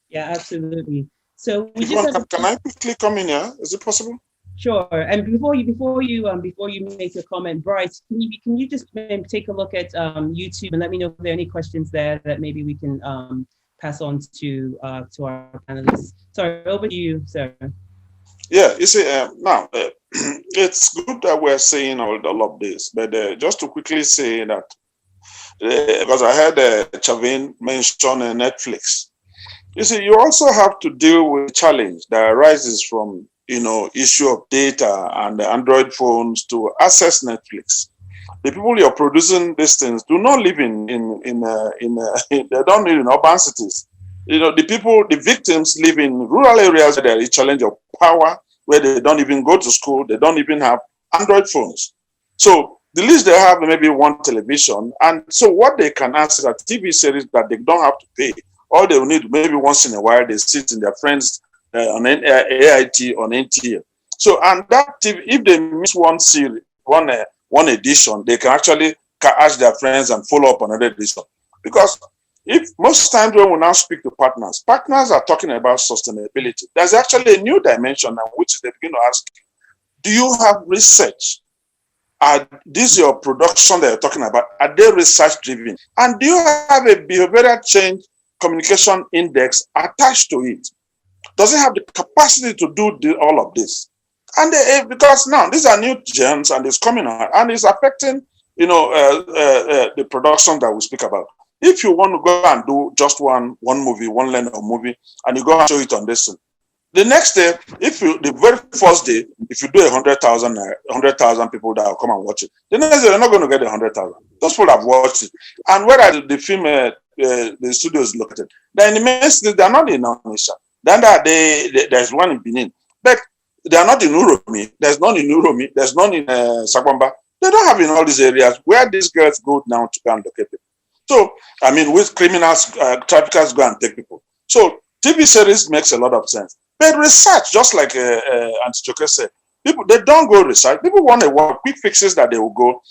Yeah, absolutely. So can I quickly come in here? Is it possible? Sure. And before you make a comment, Bryce, can you just take a look at YouTube and let me know if there are any questions there that maybe we can pass on to our panelists. Sorry, over to you, sir. Yeah, you see, now it's good that we're saying all of this, but just to quickly say that, because I heard Chavin mention Netflix. You see, you also have to deal with the challenge that arises from issue of data and the Android phones to access Netflix. The people you're producing these things do not live in they don't live in urban cities. The victims live in rural areas where there is challenge of power, where they don't even go to school, they don't even have Android phones. So the least they have maybe one television, and so what they can access are TV series that they don't have to pay. All they will need, maybe once in a while, they sit in their friends on AIT, on NTA. So, and that TV, if they miss one series, one edition, they can actually ask their friends and follow up another edition. Because if most times when we now speak to partners are talking about sustainability. There's actually a new dimension in which they begin to ask, do you have research? This your production that you're talking about, are they research driven? And do you have a behavioral change communication index attached to it? Does it have the capacity to do all of this? And because now these are new gens and it's coming out and it's affecting, the production that we speak about. If you want to go and do just one movie, one length of movie, and you go and show it on this, the next day, the very first day, if you do 100,000 people that will come and watch it, the next day they're not going to get 100,000. Those people have watched it. And where are the film, the studio is located? They're in the main city, they're not in Onitsha. Then there's one in Benin. But they are not in Uromi. There's none in Uromi. There's none in Sakwamba. They don't have in all these areas where these girls go now to go and locate people. So, with criminals, traffickers go and take people. So, TV series makes a lot of sense. But research, just like Auntie Joke said, people, they don't go research. People want quick fixes that they will go.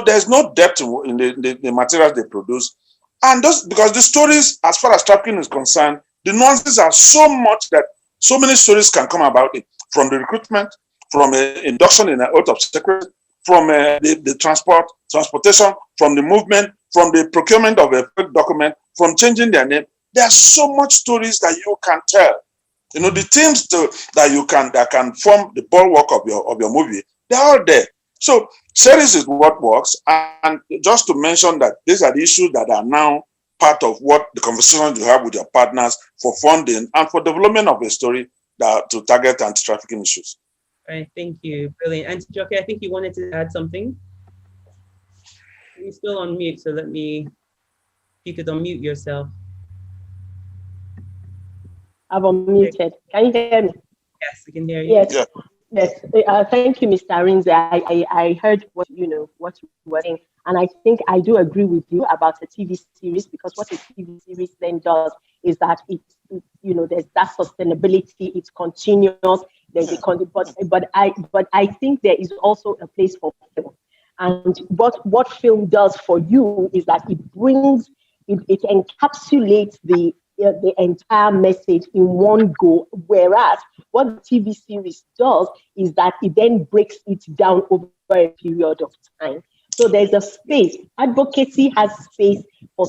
There's no depth in the materials they produce. And because the stories, as far as trafficking is concerned, The nuances are so much that so many stories can come about it, from the recruitment, from induction in an oath of secrecy, from the transportation, from the movement, from the procurement of a fake document, from changing their name. There's so much stories that you can tell. You know, the themes that can form the bulwark of your movie, they're all there. So series is what works. And just to mention that these are the issues that are now part of what the conversations you have with your partners for funding and for development of a story that to target anti-trafficking issues. All right, thank you. Brilliant. And Joke, I think you wanted to add something. You're still on mute, so if you could unmute yourself. I've unmuted. Can you hear me? Yes, we can hear you. Yes. Yeah. Yes. Thank you, Mr. Arinze. I heard what you were saying, and I think I do agree with you about the TV series, because what a TV series then does is that there's that sustainability. It's continuous. There's but I think there is also a place for film, and what film does for you is that it encapsulates the entire message in one go, whereas what the TV series does is that it then breaks it down over a period of time. So there's a space. Advocacy has space for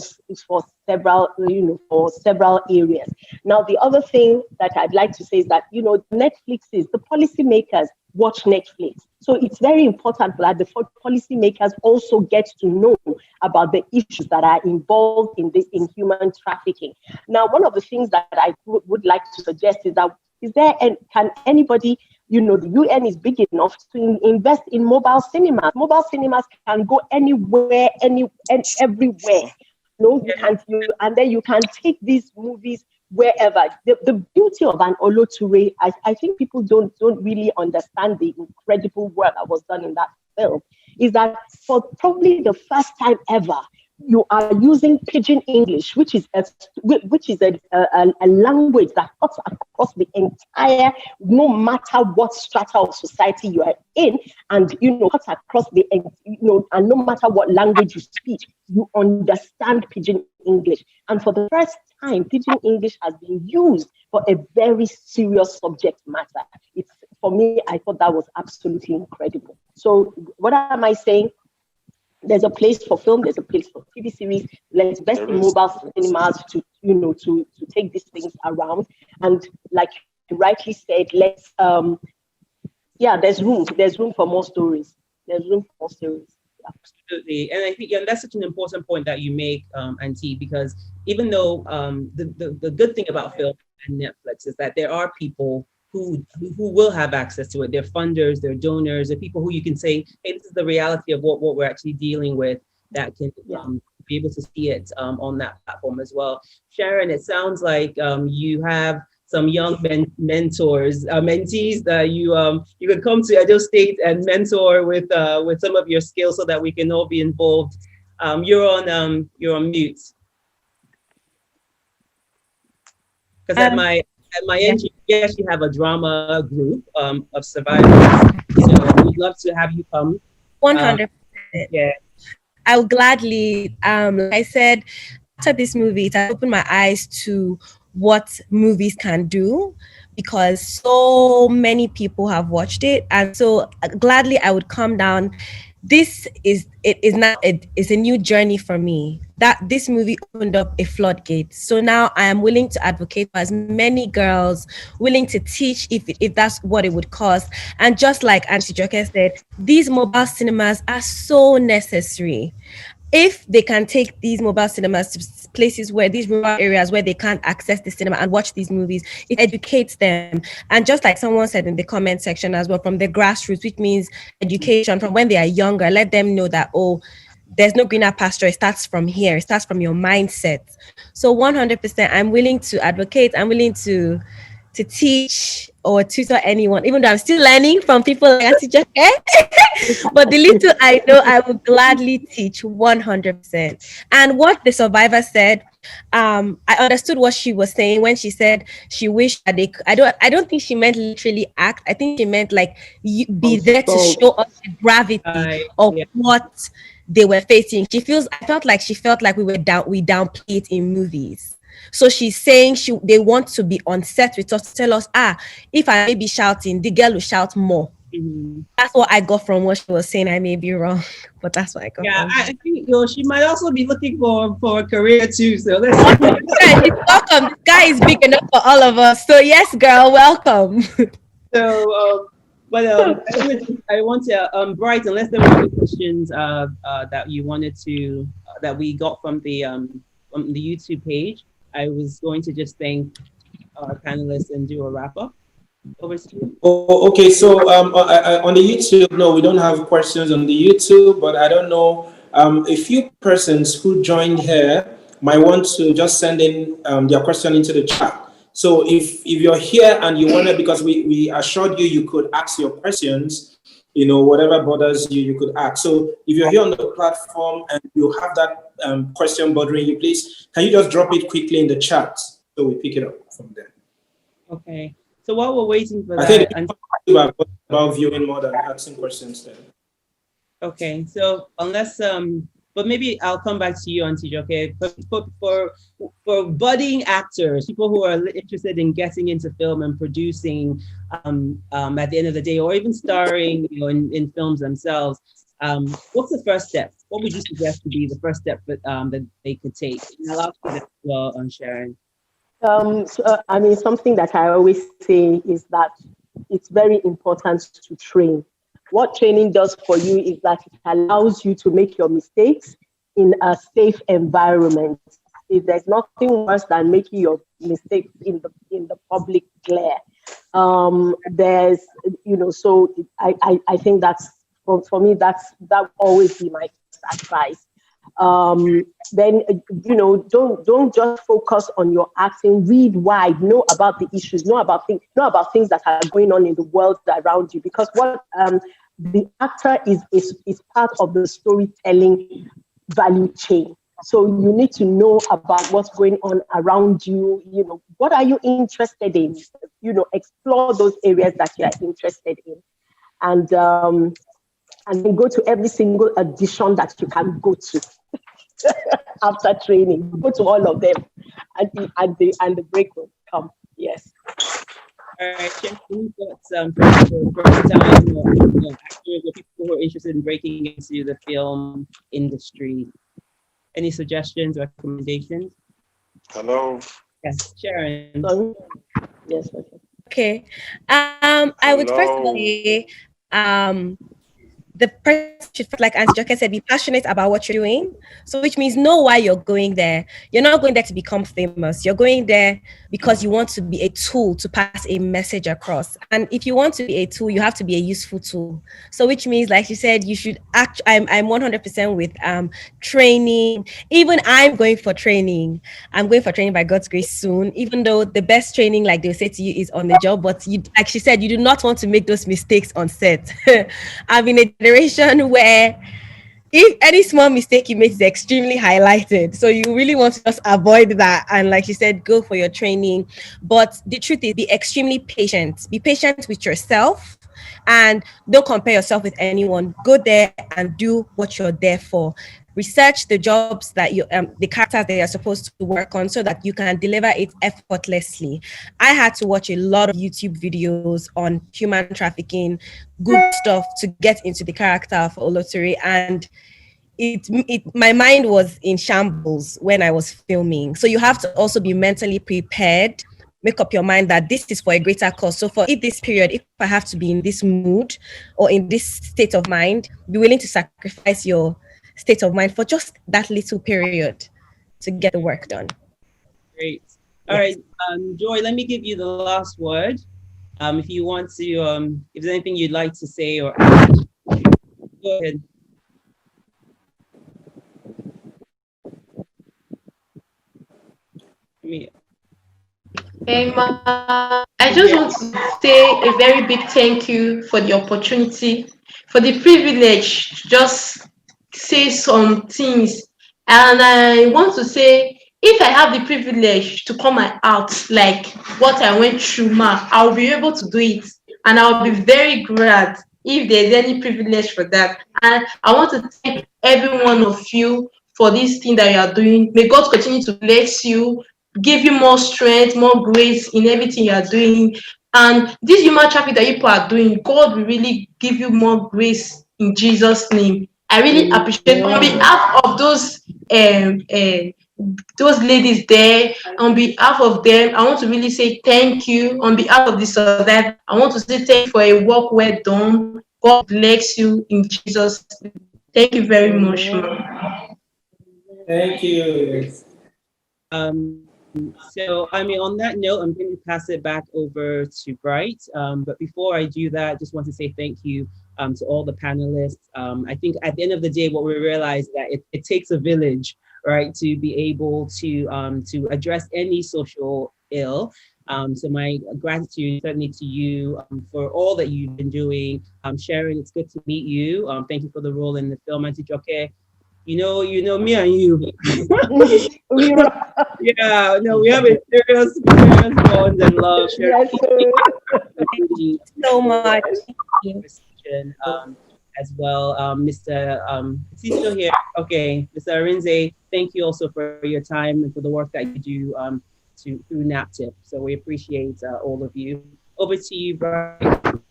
several areas. Now, the other thing that I'd like to say is that the policymakers watch Netflix. So it's very important that the policymakers also get to know about the issues that are involved in human trafficking. Now, one of the things that I would like to suggest is that can anybody, the UN is big enough to invest in mobile cinemas. Mobile cinemas can go anywhere, everywhere. And then you can take these movies wherever. The beauty of an Oloture, I think people don't really understand the incredible work that was done in that film, is that for probably the first time ever, you are using Pidgin English, which is a language that cuts across the entire, no matter what strata of society you are in, and cuts across and no matter what language you speak, you understand Pidgin English. And for the first time, Pidgin English has been used for a very serious subject matter. For me, I thought that was absolutely incredible. So what am I saying? There's a place for film, there's a place for TV series. Let's invest in mobile cinemas to take these things around. And like you rightly said, there's room for more stories. There's room for more stories. Yeah. Absolutely. And I think that's such an important point that you make, Auntie, because even though the good thing about film and Netflix is that there are people who will have access to it. They're funders, they're donors, they're people who you can say, hey, this is the reality of what we're actually dealing with, that can be able to see it on that platform as well. Sharon, it sounds like you have some young mentees that you could come to Edo State and mentor with some of your skills so that we can all be involved. You're on mute. Because at my entry, yes, you have a drama group of survivors. So we'd love to have you come. 100%. Yeah. I would gladly, like I said, after this movie, it opened my eyes to what movies can do, because so many people have watched it. And so gladly I would come down. It's a new journey for me. That this movie opened up a floodgate. So now I am willing to advocate for as many girls, willing to teach if that's what it would cost. And just like Auntie Joke said, these mobile cinemas are so necessary. If they can take these mobile cinemas to places where these rural areas where they can't access the cinema and watch these movies, it educates them. And just like someone said in the comment section as well, from the grassroots, which means education from when they are younger, let them know that, there's no greener pasture. It starts from here. It starts from your mindset. So 100%, I'm willing to advocate. I'm willing to teach or tutor anyone, even though I'm still learning from people like Auntie Joke. But the little I know, I will gladly teach 100%. And what the survivor said, I understood what she was saying when she said she wished that they. I don't think she meant literally act. I think she meant like be there to show us the gravity of what they were facing. I felt like we downplay it in movies. So she's saying they want to be on set with us to tell us, if I may be shouting, the girl will shout more. Mm-hmm. That's what I got from what she was saying. I may be wrong, but that's what I got. Yeah, I think she might also be looking for a career too. So let's. She's welcome. This guy is big enough for all of us. So yes, girl, welcome. So, I want to Bright, unless there were any questions that you wanted to that we got from the YouTube page, I was going to just thank our panelists and do a wrap up. Over to you. Oh, okay. So on the YouTube, no, we don't have questions on the YouTube, but I don't know. A few persons who joined here might want to just send in their question into the chat. So if you're here and you want to, because we assured you could ask your questions, whatever bothers you could ask. So if you're here on the platform and you have that question bothering you, please, can you just drop it quickly in the chat so we pick it up from there? Okay. So while we're waiting for I that, think about viewing more than asking questions then. Okay, so unless but maybe I'll come back to you, Auntie. Okay, for budding actors, people who are interested in getting into film and producing at the end of the day, or even starring, in films themselves, what's the first step? What would you suggest to be the first step that they could take? And I'll ask you that as well, Sharon. Something that I always say is that it's very important to train. What training does for you is that it allows you to make your mistakes in a safe environment. If there's nothing worse than making your mistakes in the public glare. There's, so I think that's for me, that always be my advice. Then don't just focus on your acting. Read wide, know about the issues, know about things that are going on in the world around you, because what the actor is part of the storytelling value chain. So you need to know about what's going on around you. What are you interested in? Explore those areas that you are interested in, and then go to every single audition that you can go to. After training, go to all of them, and the break will come. Yes. All right, Jen, we've got some first time actors or people who are interested in breaking into the film industry. Any suggestions, recommendations? Hello. Yes, Sharon. Yes. Okay. I would first of all say, the person should, like as Joke said, be passionate about what you're doing. So which means know why you're going there. You're not going there to become famous. You're going there because you want to be a tool to pass a message across. And if you want to be a tool, you have to be a useful tool. So which means, like you said, you should act. I'm 100% with training. Even I'm going for training. I'm going for training by God's grace soon, even though the best training, like they'll say to you, is on the job. But you, like she said, you do not want to make those mistakes on set. I'm in a generation where if any small mistake you make is extremely highlighted. So you really want to just avoid that. And like you said, go for your training. But the truth is, be extremely patient. Be patient with yourself and don't compare yourself with anyone. Go there and do what you're there for. Research the jobs that you, the characters that you're supposed to work on so that you can deliver it effortlessly. I had to watch a lot of YouTube videos on human trafficking, good stuff to get into the character of Olotori, and my mind was in shambles when I was filming. So you have to also be mentally prepared. Make up your mind that this is for a greater cause. So for this period, if I have to be in this mood or in this state of mind, be willing to sacrifice your state of mind for just that little period to get the work done. Great. All right, Joy, let me give you the last word. If you want to, if there's anything you'd like to say or add, go ahead. I just want to say a very big thank you for the opportunity, for the privilege to just say some things. And I want to say, if I have the privilege to come out like what I went through, I'll be able to do it. And I'll be very glad if there's any privilege for that. And I want to thank every one of you for this thing that you are doing. May God continue to bless you. give you more strength, more grace in everything you are doing. And this human trafficking that people are doing, God will really give you more grace in Jesus' name. I really appreciate on behalf of those ladies there, on behalf of them, I want to really say thank you. On behalf of the survivor, I want to say thank you for a work well done. God bless you in Jesus' name. Thank you very much, ma'am. Thank you. So, I mean, on that note, I'm going to pass it back over to Bright. But before I do that, I just want to say thank you to all the panelists. I think at the end of the day, what we realize that it takes a village, right, to be able to address any social ill. So my gratitude certainly to you for all that you've been doing. Sharon, it's good to meet you. Thank you for the role in the film, Auntie Joke. You know me and you. Yeah, no, we have a serious bond and love. Yes, sir. Thank you so much. As well, Mr. Is he still here? Okay, Mr. Arinze, thank you also for your time and for the work that you do through NAPTIP. So we appreciate all of you. Over to you, Brian.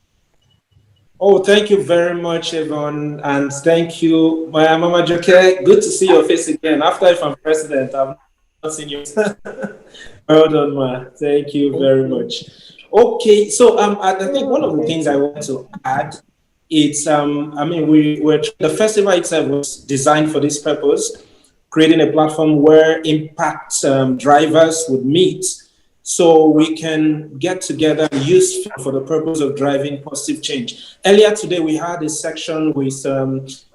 Oh, thank you very much, Yvonne, and thank you, my Mama Joke. Good to see your face again. After if I'm president, I've not seen you. Well done, ma. Thank you very much. Okay, so I think one of the things I want to add, it's I mean the festival itself was designed for this purpose, creating a platform where impact drivers would meet, so we can get together and use for the purpose of driving positive change. Earlier today, we had a section with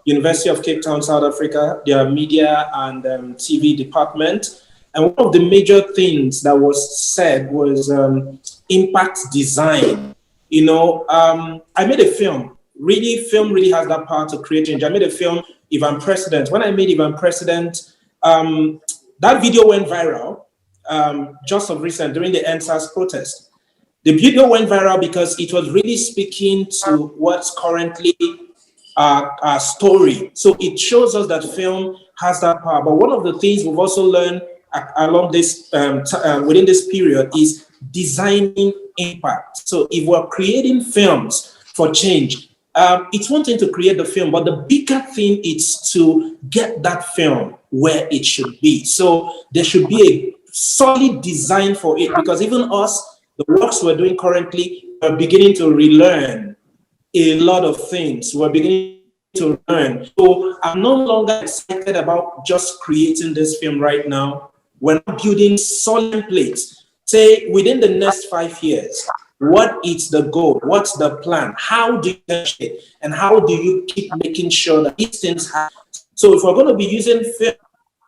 University of Cape Town, South Africa, their media and TV department. And one of the major things that was said was impact design. You know, I made a film. Film really has that power to create change. I made a film, If I'm President. When I made If I'm President, that video went viral. Just of recent during the NSAS protest. The video went viral because it was really speaking to what's currently our story. So it shows us that film has that power. But one of the things we've also learned along this within this period is designing impact. So if we're creating films for change, it's one thing to create the film, but the bigger thing is to get that film where it should be. So there should be a solid design for it, because even us, the works we're doing currently, we're beginning to relearn a lot of things. We're beginning to learn. So I'm no longer excited about just creating this film right now. We're building solid plates. Say within the next 5 years, what is the goal? What's the plan? How do you touch it? And how do you keep making sure that these things happen? So if we're going to be using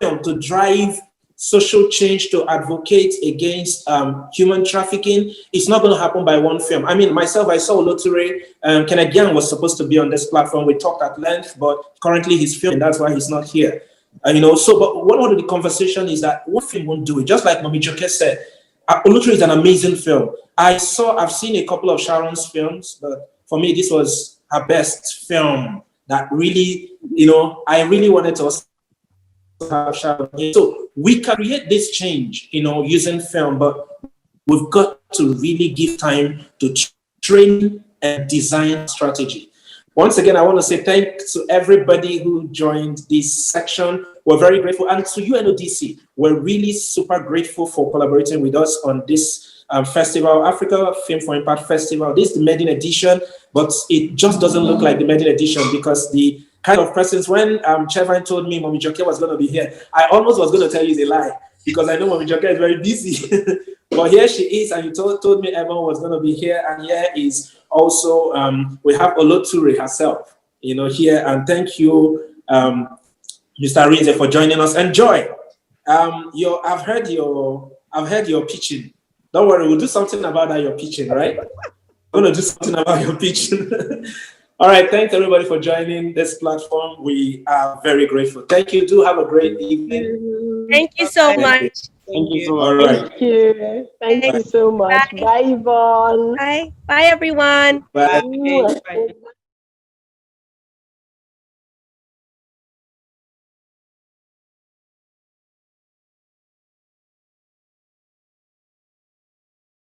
film to drive social change, to advocate against human trafficking, it's not going to happen by one film. I mean, myself, I saw Oloture, Kenneth Young was supposed to be on this platform. We talked at length, but currently he's filming. That's why he's not here. You know, so, but one of the conversation is that one film won't do it. Just like Mami Joke said, Oloture is an amazing film. I've seen a couple of Sharon's films, but for me, this was her best film that really, you know, I really wanted to have Sharon. So we can create this change, you know, using film, but we've got to really give time to train and design strategy. Once again, I want to say thanks to everybody who joined this section. We're very grateful. And to UNODC, we're really super grateful for collaborating with us on this festival, Africa Film for Impact Festival. This is the maiden edition, but it just doesn't look like the maiden edition because the kind of presence, when Chevron told me Mami Joke was going to be here, I almost was going to tell you the lie because I know Mami Joke is very busy. But here she is, and you told me everyone was going to be here, and here is also, we have Oloture herself, you know, here, and thank you, Mr. Arinze, for joining us. And Joy, I've heard your pitching. Don't worry, we'll do something about that, your pitching, right? We're going to do something about your pitching. All right, thanks everybody for joining this platform. We are very grateful. Thank you. Do have a great evening. Thank you so much. Thank you so much. All right. Thank you. Thank you so much. Bye, Yvonne. Bye. Bye, everyone. Bye. Bye.